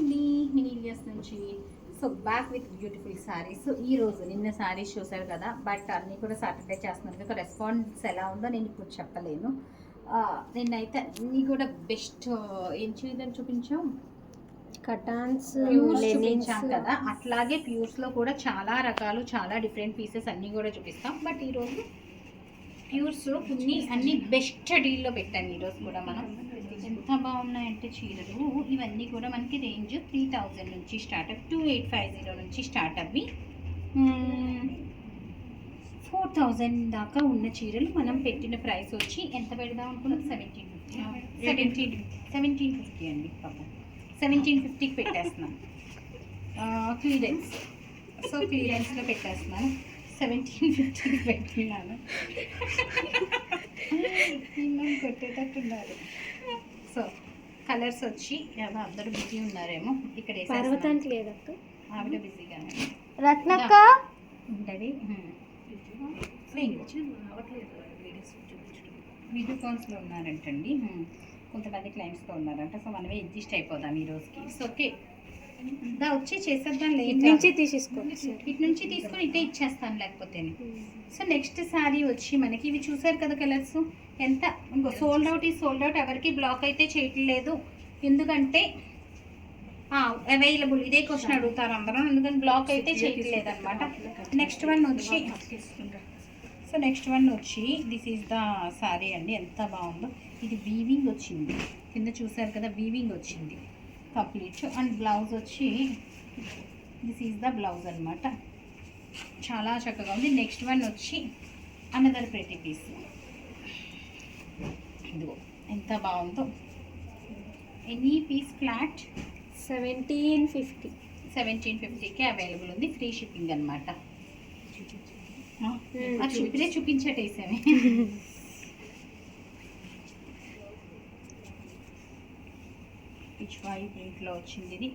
అండి మినీలియస్ నుంచి. So back with beautiful saris. So ఈ రోజు నిన్న శారీస్ చూసారు కదా, బట్ అన్నీ కూడా సాటర్డే చేస్తున్నారు కదా, రెస్పాన్స్ ఎలా ఉందో నేను ఇప్పుడు చెప్పలేను. నిన్నైతే అన్నీ కూడా బెస్ట్ ఏం చేయదని చూపించాం, కటాన్స్ ప్యూర్స్ చూపించాం కదా, అట్లాగే ప్యూర్స్లో కూడా చాలా రకాలు, చాలా డిఫరెంట్ పీసెస్ అన్నీ కూడా చూపిస్తాం. బట్ ఈరోజు ప్యూర్స్లో కొన్ని అన్ని బెస్ట్ డీల్లో పెట్టాను. ఈరోజు కూడా మనం ఎంత బాగున్నాయంటే చీరలు ఇవన్నీ కూడా మనకి రేంజ్ 3000 నుంచి స్టార్ట్ అప్ 2850 నుంచి స్టార్ట్ అవ్వి 4000 దాకా ఉన్న చీరలు మనం పెట్టిన ప్రైస్ వచ్చి ఎంత పెడదాం అనుకున్నాం, 1750 అండి. పాపం 1750కి పెట్టేస్తున్నాం. క్లియరెన్స్, సో క్లియరెన్స్లో పెట్టేస్తున్నాను. 1750కి పెట్టినాను. కొట్టేటట్టున్నారు. సో కలర్స్ వచ్చి అందరూ బిజీ ఉన్నారేమో ఇక్కడ. పర్వతానికి లేదక్క, ఆవిడ బిజీగానే. రత్నక్క డాడీ వీడియో కాల్స్లో ఉన్నారంటండి. కొంతమంది క్లయింట్స్తో ఉన్నారంట. సో మనమే అడ్జస్ట్ అయిపోదాం ఈ రోజుకి. సో ఓకే దా వచ్చి చేసేద్దాం. నుంచి తీసేసుకో, ఇటు నుంచి తీసుకొని ఇటే ఇచ్చేస్తాను లేకపోతే. సో నెక్స్ట్ శారీ వచ్చి మనకి ఇవి చూసారు కదా కలర్స్ ఎంత సోల్డ్ అవుట్. ఈ సోల్డ్ అవుట్ ఎవరికి బ్లాక్ అయితే చేయట్లేదు, ఎందుకంటే అవైలబుల్. ఇదే క్వశ్చన్ అడుగుతారు అందరూ, ఎందుకంటే బ్లాక్ అయితే చేయట్లేదు అనమాట. నెక్స్ట్ వన్ వచ్చి దిస్ ఈజ్ ద శారీ అండి. ఎంత బాగుందో. ఇది వీవింగ్ వచ్చింది, కింద చూసారు కదా వీవింగ్ వచ్చింది కంప్లీట్. అండ్ బ్లౌజ్ వచ్చి దిస్ ఈజ్ ద బ్లౌజ్ అనమాట. చాలా చక్కగా ఉంది. నెక్స్ట్ వన్ వచ్చి అనదర్ ప్రెటీ పీస్. ఇదిగో ఎంత బాగుందో. ఎనీ పీస్ ఫ్లాట్ 1750కి అవైలబుల్ ఉంది. ఫ్రీ షిప్పింగ్ అనమాట. ఇప్పుడే చూపించటేసామే. పిచ్వాయి ప్రింట్లో వచ్చింది ఇది.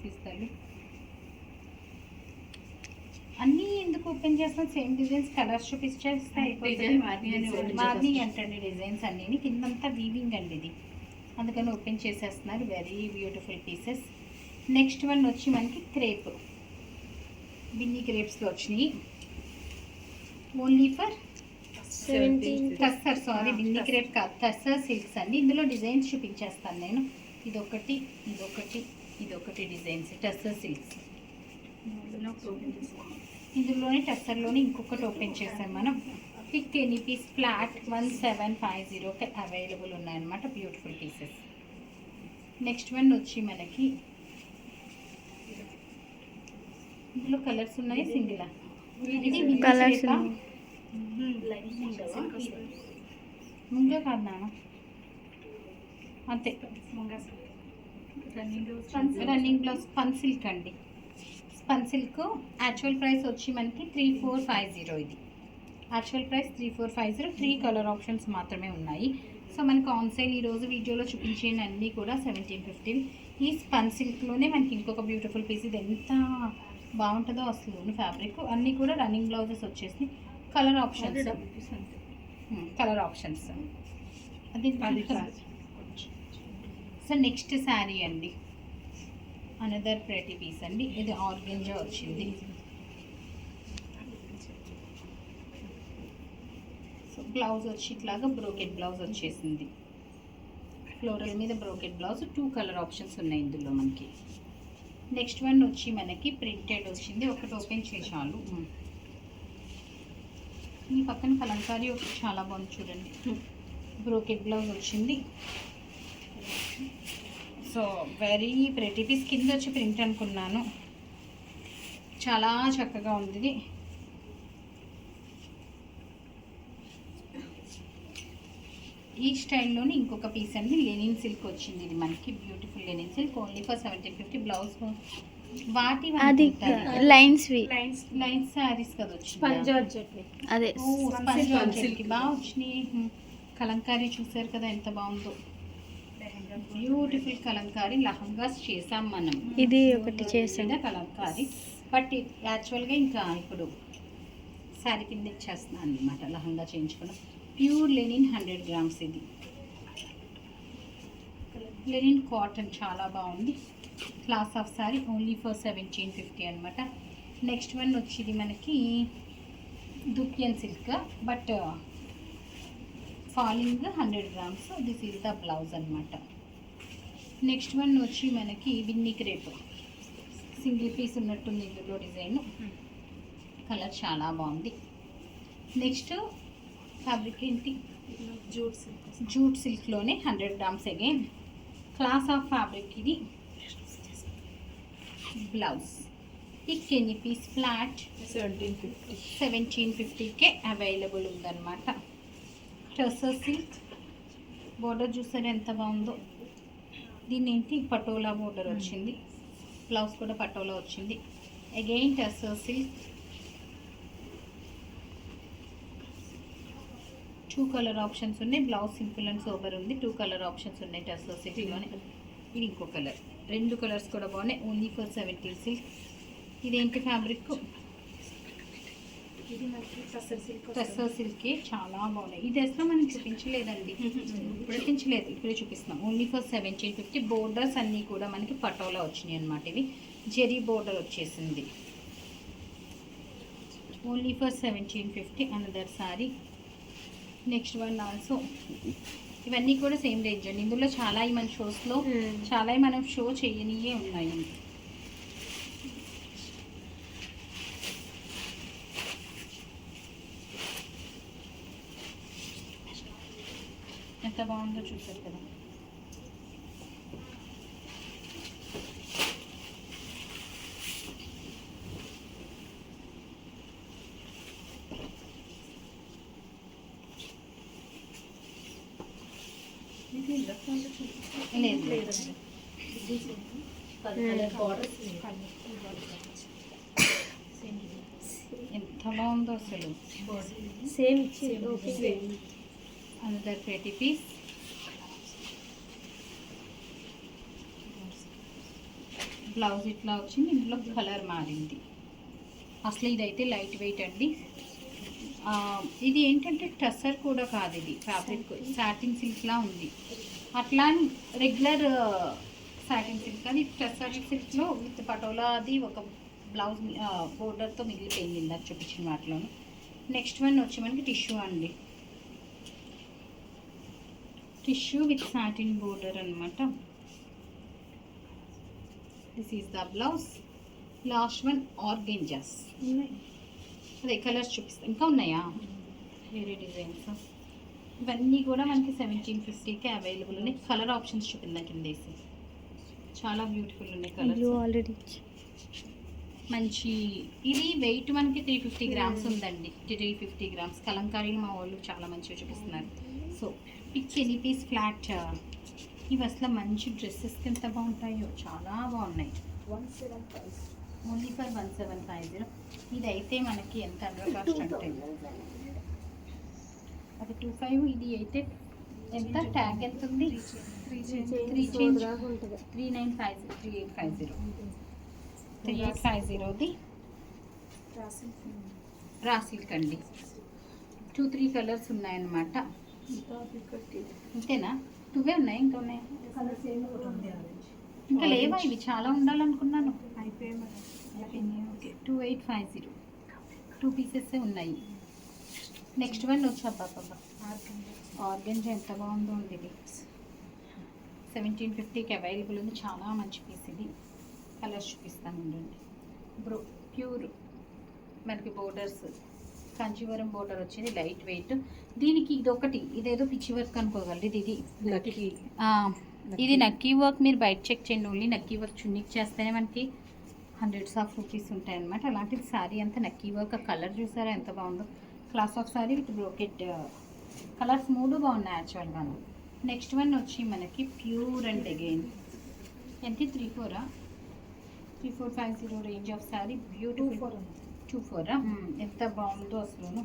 తీస్తాను అన్నీ ఎందుకు ఓపెన్ చేస్తాం, సేమ్ డిజైన్స్ కలర్స్ చూపించేస్తాయి. మార్నింగ్ అంటండి డిజైన్స్ అన్నీ. కిందంతా వీవింగ్ అండి ఇది, అందుకని ఓపెన్ చేసేస్తున్నారు. Very beautiful pieces. Next one వచ్చి మనకి క్రేప్, బిన్నీ క్రేప్స్లో వచ్చినాయి. Only for tussar, sorry Binny crepe కాదు, టస్సర్ సిల్క్స్ అండి. ఇందులో డిజైన్స్ చూపించేస్తాను నేను. ఇదొకటి డిజైన్స్ టస్సర్ సిల్క్స్. ఇందులోనే టస్సర్లోనే ఇంకొకటి ఓపెన్ చేసాం మనం. పిక్ ఎనీ పీస్ ఫ్లాట్ 1750కి అవైలబుల్ ఉన్నాయన్నమాట. Beautiful pieces. నెక్స్ట్ వన్ వచ్చి మనకి ఇందులో కలర్స్ ఉన్నాయి. సింగిల్ కలర్స్ ముందే కాదు నాన్న, అంతే. రన్నింగ్ బ్లౌజ్ స్పన్ సిల్క్ అండి. స్పన్ సిల్క్ యాక్చువల్ ప్రైస్ వచ్చి మనకి 3450. ఇది యాక్చువల్ ప్రైస్ 3450. 3 కలర్ ఆప్షన్స్ మాత్రమే ఉన్నాయి. సో మనకి ఆన్ సేల్ ఈరోజు వీడియోలో చూపించిన అన్నీ కూడా 1750. ఈ స్పన్ సిల్క్లోనే మనకి ఇంకొక బ్యూటిఫుల్ పీస్. ఇది ఎంత బాగుంటుందో అసలు ఫ్యాబ్రిక్. అన్నీ కూడా రన్నింగ్ బ్లౌజెస్ వచ్చేసి కలర్ ఆప్షన్స్ అది. సో నెక్స్ట్ శారీ అండి, అనదర్ ప్రెటీ పీస్ అండి. ఇది ఆర్గెంజా వచ్చింది. సో బ్లౌజ్ వచ్చి ఇట్లాగా బ్రోకెట్ బ్లౌజ్ వచ్చేసింది. ఫ్లోరల్ మీద బ్రోకెట్ బ్లౌజ్. 2 కలర్ ఆప్షన్స్ ఉన్నాయి ఇందులో మనకి. నెక్స్ట్ వన్ వచ్చి మనకి ప్రింటెడ్ వచ్చింది. ఒకటి ఓపెన్ చేసాను. ఈ పక్కన కలంకారీ ఒకటి చాలా బాగుంది చూడండి. బ్రోకెట్ బ్లౌజ్ వచ్చింది. So very pretty piece. కింద వచ్చి ప్రింట్ అనుకున్నాను, చాలా చక్కగా ఉంది ఇది. ఈ స్టైల్లోని ఇంకొక పీస్ అండి. లెనిన్ సిల్క్ వచ్చింది ఇది మనకి. Beautiful Lenin silk. Only for 1750. Blouse వాటి లైన్స్ శారీస్ కదా వచ్చింది. అదే సిల్క్ బాగా వచ్చినాయి. కలంకారీ చూసారు కదా ఎంత బాగుందో. బ్యూటిఫుల్ కలంకారీ లహంగాస్ చేసాం మనం. ఇది ఒకటి చేసాం కలంకారీ. బట్ యాక్చువల్గా ఇంకా ఇప్పుడు శారీ కింద ఇచ్చేస్తున్నాను అనమాట. లహంగా చేయించుకున్నాం. ప్యూర్ లెనిన్ 100 గ్రామ్స్ ఇది. లెనిన్ కాటన్ చాలా బాగుంది. Class of sari only for 1750 అనమాట. నెక్స్ట్ వన్ వచ్చేది మనకి dupion silk, but falling 100 grams. This is the blouse అనమాట. నెక్స్ట్ వన్ వచ్చి మనకి బిన్నీ క్రేప్, సింగిల్ పీస్ ఉన్నట్టుంది ఇందులో డిజైన్. కలర్ చాలా బాగుంది. నెక్స్ట్ ఫ్యాబ్రిక్ ఏంటి? జూట్ సిల్క్లోనే 100 grams again. Class of fabric ఇది. Blouse pick any piece flat 1750కే అవైలబుల్ ఉందన్నమాట. టసర్ సిల్క్ బోర్డర్ చూసారు ఎంత బాగుందో. దీని ఏంటి పటోలా బోర్డర్ వచ్చింది. బ్లౌజ్ కూడా పటోలా వచ్చింది. Again tussar silk. 2 colour options ఉన్నాయి. బ్లౌజ్ సింపుల్ అండ్ సోబర్ ఉంది. 2 కలర్ ఆప్షన్స్ ఉన్నాయి టసర్ సిల్క్లోనే. ఇది ఇంకో కలర్. 2 కలర్స్ కూడా బాగున్నాయి. Only for 70 silk. ఇదేంటి ఫ్యాబ్రిక్? టసర్ సిల్క్ చాలా బాగున్నాయి. ఇది అసలు మనం చూపించలేదండి, చూపించలేదు, ఇప్పుడే చూపిస్తున్నాం. Only for 1750. బోర్డర్స్ అన్నీ కూడా మనకి పటోలా వచ్చినాయి అనమాట. ఇవి జెరీ బోర్డర్ వచ్చేసింది. Only for 1750. Another sorry. Next one also. ఇవన్నీ కూడా సేమ్ రేంజ్ అండి. ఇందులో చాలా మన షోస్లో చాలా మనం షో చేయనియే ఉన్నాయి. ఎంత బాగుందో చూసారు కదా. లేదు ఎంత బాగుందో అసలు. Same another pretty piece. Blouse ఇట్లా వచ్చింది. ఇందులో కలర్ మారింది. అసలు ఇదైతే లైట్ వెయిట్ అండి. ఇది ఏంటంటే టసర్ కూడా కాదు, ఇది ఫ్యాబ్రిక్ సాటిన్ సిల్క్లా ఉంది. అట్లా రెగ్యులర్ సాటిన్ సిల్క్ అది టసర్ సిల్క్లో విత్ పటోలా అది ఒక బ్లౌజ్ బోర్డర్తో మిగిలిపోయింది ఇందాక చూపించిన వాటిలోను. నెక్స్ట్ వన్ వచ్చి మనకి టిష్యూ అండి. టిష్యూ విత్ సాటిన్ బోర్డర్ అనమాట. This is the blouse. Last one organzas. అదే కలర్స్ చూపిస్తాను. ఇంకా ఉన్నాయా వేరే డిజైన్స్? ఇవన్నీ కూడా మనకి 1750కే అవైలబుల్ ఉన్నాయి. కలర్ ఆప్షన్స్ చూపిందా కింద వేసి. చాలా బ్యూటిఫుల్ ఉన్నాయి కలర్స్. ఆల్రెడీ మంచి ఇది వెయిట్ మనకి 350 grams ఉందండి. 350 grams. కలంకారీలు మా వాళ్ళు చాలా మంచిగా చూపిస్తున్నారు. So pick any piece flat. ఇవి అసలు మంచి డ్రెస్సెస్కి ఎంత బాగుంటాయో, చాలా బాగున్నాయి. Only for 1750. ఇదైతే మనకి ఎంత అండర్ కాస్ట్ అంటే అది 25. ఇది అయితే ఎంత ట్యాగ్ ఎంత ఉంది? 3850. రా సిల్క్ అండి. 2-3 కలర్స్ ఉన్నాయన్నమాట. అంతేనా? 2 ఉన్నాయి. ఇంకా ఉన్నాయా? ఇంకా లేవా? ఇవి చాలా ఉండాలనుకున్నాను. ఓకే 2850. 2 పీసెస్ ఉన్నాయి. నెక్స్ట్ వన్ వచ్చా ఆర్గెంజా ఎంత బాగుందో ఉంది. ఇది 1750కి అవైలబుల్ ఉంది. చాలా మంచి పీస్ ఇది. కలర్స్ చూపిస్తాను ఉండండి. ప్యూర్ మనకి బోర్డర్స్ కంచివరం బోర్డర్ వచ్చేది లైట్ వెయిట్. దీనికి ఇదొకటి, ఇదేదో పిచ్చి వర్క్ అనుకోగలరు. ఇది ఇది నక్కీ వర్క్. మీరు బయట చెక్ చేయండి. ఓన్లీ నక్కీ వర్క్ చున్నీకి చేస్తేనే మనకి hundreds of rupees ఉంటాయన్నమాట. అలాంటిది శారీ అంతా నక్కీ వర్క్. కలర్ చూసారా ఎంత బాగుందో. Class of sari with brocade. Colours 3 బాగున్నాయి యాక్చువల్గాను. నెక్స్ట్ వన్ వచ్చి మనకి ప్యూర్ అండ్ అగైన్ ఎంత 3450 రేంజ్ ఆఫ్ శారీ. బ్యూటిఫుల్ 24. ఎంత బాగుందో అసలు.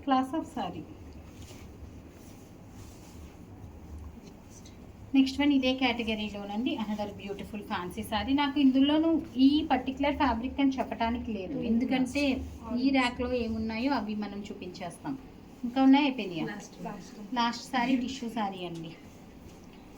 Class of sari. Next one ఇదే కేటగిరీలోనండి. Another beautiful fancy sari. నాకు ఇందులోనూ ఈ పర్టికులర్ ఫ్యాబ్రిక్ అని చెప్పడానికి లేదు, ఎందుకంటే ఈ ర్యాక్లో ఏమున్నాయో అవి మనం చూపించేస్తాం. ఇంకా ఉన్నాయి అయిపోయినాయా? లాస్ట్ శారీ టిష్యూ శారీ అండి.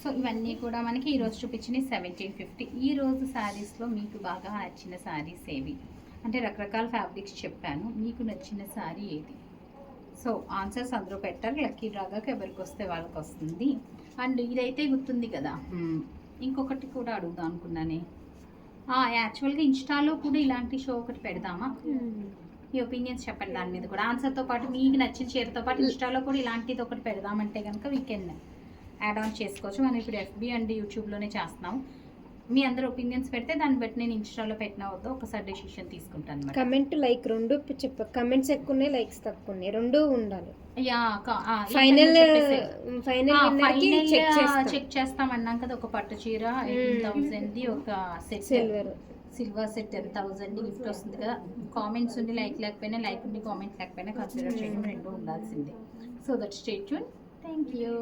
సో ఇవన్నీ కూడా మనకి ఈరోజు చూపించినవి 1750. ఈరోజు శారీస్లో మీకు బాగా నచ్చిన శారీస్ ఏవి అంటే రకరకాల ఫ్యాబ్రిక్స్ చెప్పాను, మీకు నచ్చిన శారీ ఏది? సో ఆన్సర్స్ అందరూ పెట్టారు. లక్కీ డ్రాగా ఎవరికి వస్తే వాళ్ళకి వస్తుంది. అండ్ ఇదైతే గుర్తుంది కదా, ఇంకొకటి కూడా అడుగుదాం అనుకున్నానే. యాక్చువల్గా ఇన్స్టాలో కూడా ఇలాంటి షో ఒకటి పెడదామా? మీ ఒపీనియన్స్ చెప్పండి దాని మీద కూడా. ఆన్సర్తో పాటు మీకు నచ్చిన చీరతో పాటు ఇన్స్టాలో కూడా ఇలాంటిది ఒకటి పెడదామంటే కనుక వీకెండ్ యాడ్ ఆన్ చేసుకోవచ్చు. మనం ఇప్పుడు FB అండ్ యూట్యూబ్లోనే చేస్తున్నాం. మీ అందరు ఒపీనియన్స్ పెడితే దాన్ని బట్టి నేను ఇన్స్టాలో పెట్టినా వద్దో ఒకసారి డెసిషన్ తీసుకుంటాను. కమెంట్ లైక్ రెండు చెప్ప, కమెంట్స్ ఎక్కువ ఉన్నాయి, లైక్స్ తక్కువ ఉన్నాయి, రెండు ఉండాలి. ఫైనల్ ఫైనల్ చెక్ చేస్తాం అన్నాం కదా. ఒక పట్టు చీర 18,000ది, ఒక సెట్ సిల్వర్ సెట్ 10,000 గిఫ్ట్ వస్తుంది కదా. కామెంట్స్ ఉండి లైక్ లేకపోయినా, లైక్ ఉండి కామెంట్ లేకపోయినా కన్సిడర్ చేయడం రెండు ఉండాల్సిందే. So that stay tune. Thank you.